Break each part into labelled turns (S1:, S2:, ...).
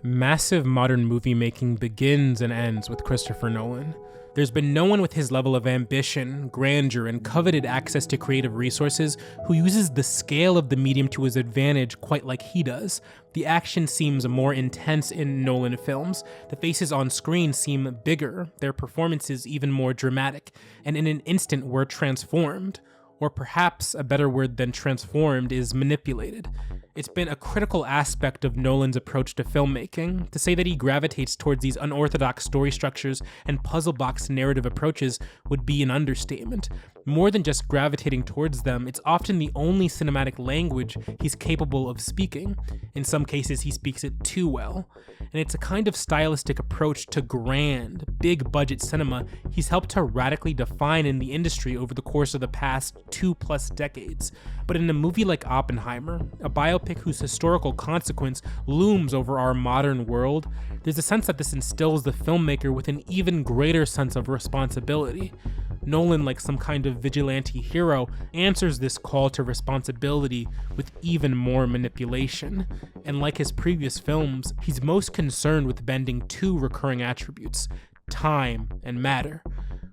S1: Massive modern movie making begins and ends with Christopher Nolan. There's been no one with his level of ambition, grandeur, and coveted access to creative resources who uses the scale of the medium to his advantage quite like he does. The action seems more intense in Nolan films, the faces on screen seem bigger, their performances even more dramatic, and in an instant we're transformed. Or perhaps a better word than transformed is manipulated. It's been a critical aspect of Nolan's approach to filmmaking. To say that he gravitates towards these unorthodox story structures and puzzle box narrative approaches would be an understatement. More than just gravitating towards them, it's often the only cinematic language he's capable of speaking. In some cases, he speaks it too well. And it's a kind of stylistic approach to grand, big-budget cinema he's helped to radically define in the industry over the course of the past 2+ decades. But in a movie like Oppenheimer, a biopic whose historical consequence looms over our modern world, there's a sense that this instills the filmmaker with an even greater sense of responsibility. Nolan, like some kind of vigilante hero, answers this call to responsibility with even more manipulation. And like his previous films, he's most concerned with bending two recurring attributes: time and matter.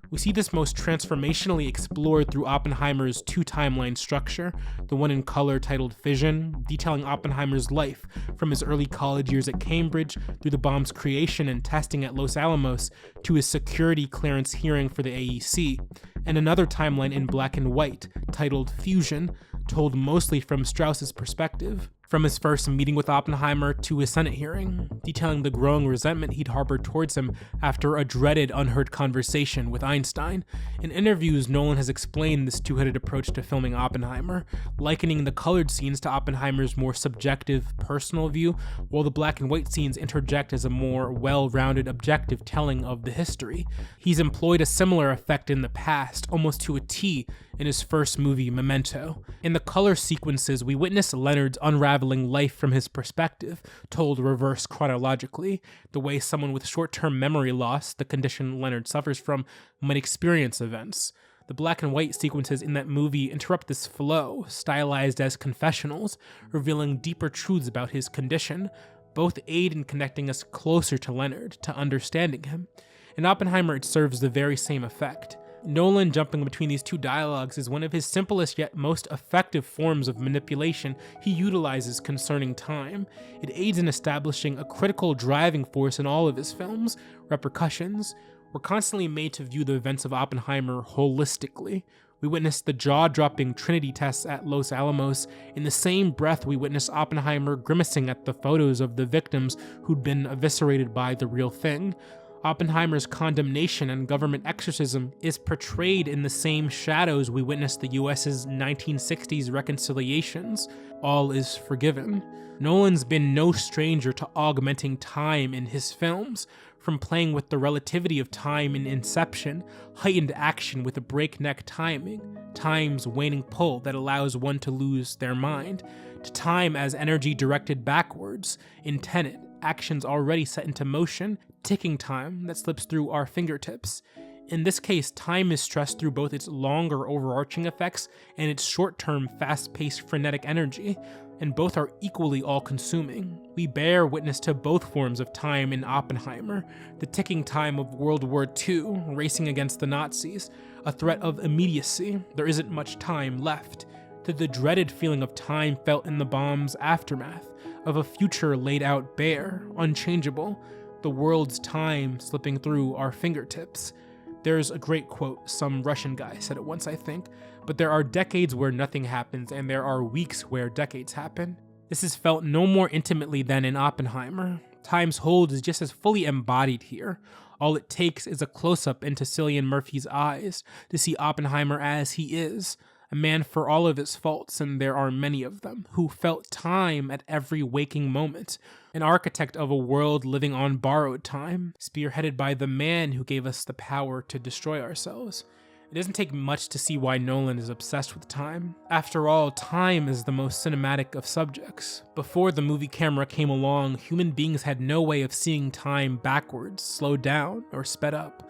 S1: We see this most transformationally explored through Oppenheimer's two-timeline structure, the one in color titled Fission, detailing Oppenheimer's life from his early college years at Cambridge through the bomb's creation and testing at Los Alamos to his security clearance hearing for the AEC, and another timeline in black and white titled Fusion, told mostly from Strauss's perspective. From his first meeting with Oppenheimer to his Senate hearing, detailing the growing resentment he'd harbored towards him after a dreaded unheard conversation with Einstein. In interviews, Nolan has explained this two-headed approach to filming Oppenheimer, likening the colored scenes to Oppenheimer's more subjective, personal view, while the black and white scenes interject as a more well-rounded, objective telling of the history. He's employed a similar effect in the past, almost to a T, in his first movie, Memento. In the color sequences, we witness Leonard's unraveling life from his perspective, told reverse chronologically, the way someone with short-term memory loss, the condition Leonard suffers from, might experience events. The black and white sequences in that movie interrupt this flow, stylized as confessionals, revealing deeper truths about his condition. Both aid in connecting us closer to Leonard, to understanding him. In Oppenheimer, it serves the very same effect. Nolan jumping between these two dialogues is one of his simplest yet most effective forms of manipulation he utilizes concerning time. It aids in establishing a critical driving force in all of his films, repercussions. We're constantly made to view the events of Oppenheimer holistically. We witness the jaw-dropping Trinity tests at Los Alamos. In the same breath, we witness Oppenheimer grimacing at the photos of the victims who'd been eviscerated by the real thing. Oppenheimer's condemnation and government exorcism is portrayed in the same shadows we witness the US's 1960s reconciliations. All is forgiven. Nolan's been no stranger to augmenting time in his films, from playing with the relativity of time in Inception, heightened action with a breakneck timing, time's waning pull that allows one to lose their mind, to time as energy directed backwards in Tenet, actions already set into motion, ticking time that slips through our fingertips. In this case, time is stressed through both its longer overarching effects and its short-term, fast-paced frenetic energy, and both are equally all-consuming. We bear witness to both forms of time in Oppenheimer, the ticking time of World War II, racing against the Nazis, a threat of immediacy, there isn't much time left, to the dreaded feeling of time felt in the bomb's aftermath, of a future laid out bare, unchangeable, the world's time slipping through our fingertips. There's a great quote, some Russian guy said it once I think, but there are decades where nothing happens and there are weeks where decades happen. This is felt no more intimately than in Oppenheimer. Time's hold is just as fully embodied here. All it takes is a close-up into Cillian Murphy's eyes to see Oppenheimer as he is, a man for all of his faults, and there are many of them, who felt time at every waking moment, an architect of a world living on borrowed time, spearheaded by the man who gave us the power to destroy ourselves. It doesn't take much to see why Nolan is obsessed with time. After all, time is the most cinematic of subjects. Before the movie camera came along, human beings had no way of seeing time backwards, slowed down, or sped up.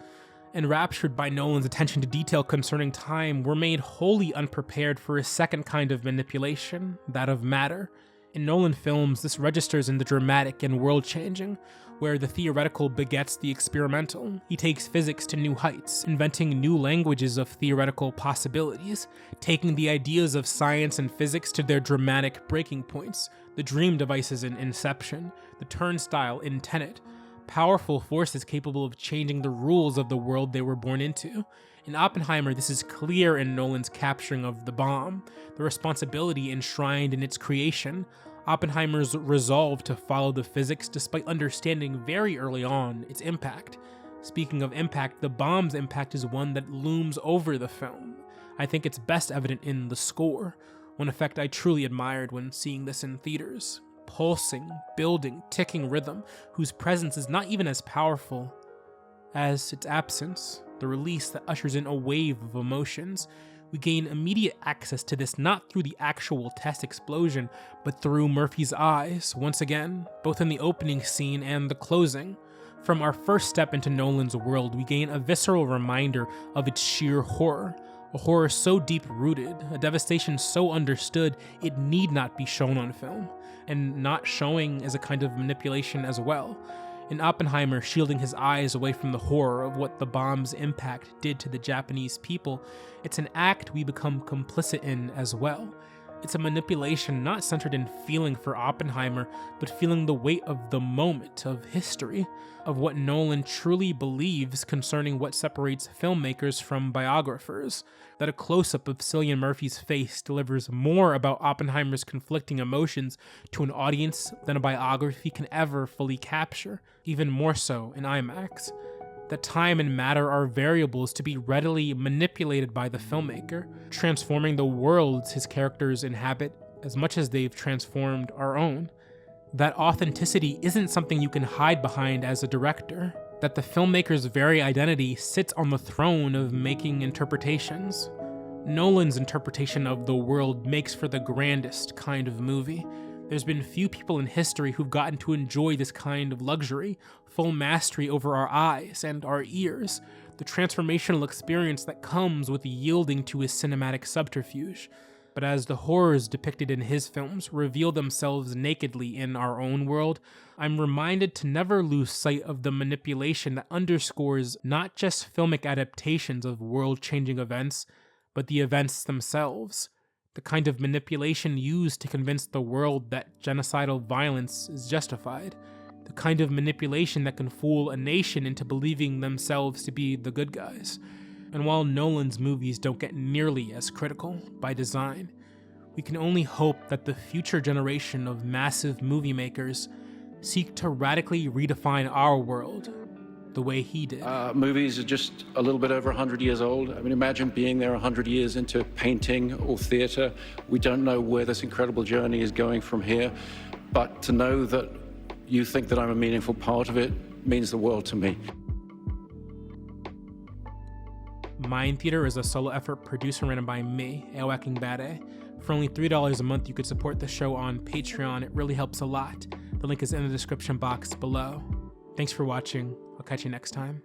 S1: Enraptured by Nolan's attention to detail concerning time, we're made wholly unprepared for a second kind of manipulation, that of matter. In Nolan films, this registers in the dramatic and world-changing, where the theoretical begets the experimental. He takes physics to new heights, inventing new languages of theoretical possibilities, taking the ideas of science and physics to their dramatic breaking points, the dream devices in Inception, the turnstile in Tenet, powerful forces capable of changing the rules of the world they were born into. In Oppenheimer, this is clear in Nolan's capturing of the bomb, the responsibility enshrined in its creation, Oppenheimer's resolve to follow the physics despite understanding very early on its impact. Speaking of impact, the bomb's impact is one that looms over the film. I think it's best evident in the score, one effect I truly admired when seeing this in theaters. Pulsing, building, ticking rhythm, whose presence is not even as powerful as its absence, the release that ushers in a wave of emotions. We gain immediate access to this not through the actual test explosion, but through Murphy's eyes, once again, both in the opening scene and the closing. From our first step into Nolan's world, we gain a visceral reminder of its sheer horror, a horror so deep-rooted, a devastation so understood it need not be shown on film, and not showing is a kind of manipulation as well. In Oppenheimer shielding his eyes away from the horror of what the bomb's impact did to the Japanese people, it's an act we become complicit in as well. It's a manipulation not centered in feeling for Oppenheimer, but feeling the weight of the moment, of history, of what Nolan truly believes concerning what separates filmmakers from biographers, that a close-up of Cillian Murphy's face delivers more about Oppenheimer's conflicting emotions to an audience than a biography can ever fully capture, even more so in IMAX. That time and matter are variables to be readily manipulated by the filmmaker, transforming the worlds his characters inhabit as much as they've transformed our own. That authenticity isn't something you can hide behind as a director, that the filmmaker's very identity sits on the throne of making interpretations. Nolan's interpretation of the world makes for the grandest kind of movie. There's been few people in history who've gotten to enjoy this kind of luxury, full mastery over our eyes and our ears, the transformational experience that comes with yielding to his cinematic subterfuge. But as the horrors depicted in his films reveal themselves nakedly in our own world, I'm reminded to never lose sight of the manipulation that underscores not just filmic adaptations of world-changing events, but the events themselves. The kind of manipulation used to convince the world that genocidal violence is justified. The kind of manipulation that can fool a nation into believing themselves to be the good guys. And while Nolan's movies don't get nearly as critical by design, we can only hope that the future generation of massive movie makers seek to radically redefine our world the way he did.
S2: Movies are just a little bit over 100 years old. I mean, imagine being there 100 years into painting or theater. We don't know where this incredible journey is going from here, but to know that you think that I'm a meaningful part of it means the world to me.
S1: Mind Theater is a solo effort produced and written by me, Ewaking Bade. For only $3 a month, you could support the show on Patreon. It really helps a lot. The link is in the description box below. Thanks for watching. I'll catch you next time.